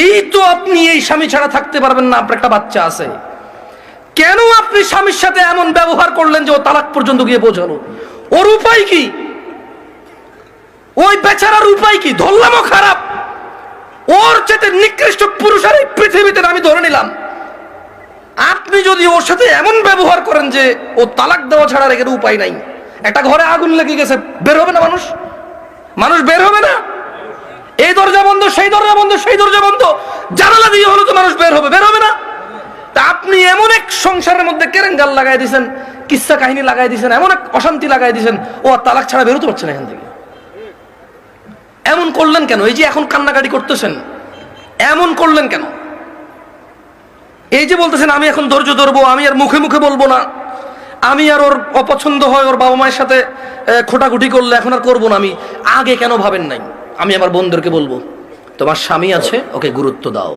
এই তো আপনি এই স্বামী ছাড়া থাকতে পারবেন না, আপনার একটা বাচ্চা আছে, কেন আপনি স্বামীর সাথে এমন ব্যবহার করলেন যে ও তালাক পর্যন্ত গিয়ে পৌঁছালো? ওর উপায় কি? ওই বেচারার উপায় কি? ধরলামও খারাপ, ওর চেয়ে নিকৃষ্ট পুরুষ আর এই পৃথিবীতে আমি ধরে নিলাম। আপনি যদি ওর সাথে এমন ব্যবহার করেন যে ও তালাক দেওয়া ছাড়া রেখে উপায় নাই, একটা ঘরে আগুন লেগে গেছে, বের হবে না মানুষ? মানুষ বের হবে না? এই দরজা বন্ধ, সেই দরজা বন্ধ, সেই দরজা বন্ধ, জানালা দিয়ে হলো তো মানুষ বের হবে, বের হবে না? তা আপনি এমন এক সংসারের মধ্যে কেরেঙ্গাল লাগাই দিয়েছেন, কিচ্ছা কাহিনী লাগাই দিয়েছেন, এমন এক অশান্তি লাগাই দিয়েছেন, ও আর তালাক ছাড়া বেরোতে পারছে না এখান থেকে। এমন করলেন কেন? এই যে এখন কান্নাকাটি করতেছেন, এমন করলেন কেন? এই যে বলতেছেন আমি এখন ধৈর্য ধরবো, আমি আর মুখে মুখে বলবো না, আমি আর ওর অপছন্দ হয় ওর বাবা মায়ের সাথে খোটাখুটি করলে এখন আর করবো না, আমি আগে কেন ভাবেন নাই? আমি আমার বোনদেরকে বলবো, তোমার স্বামী আছে, ওকে গুরুত্ব দাও।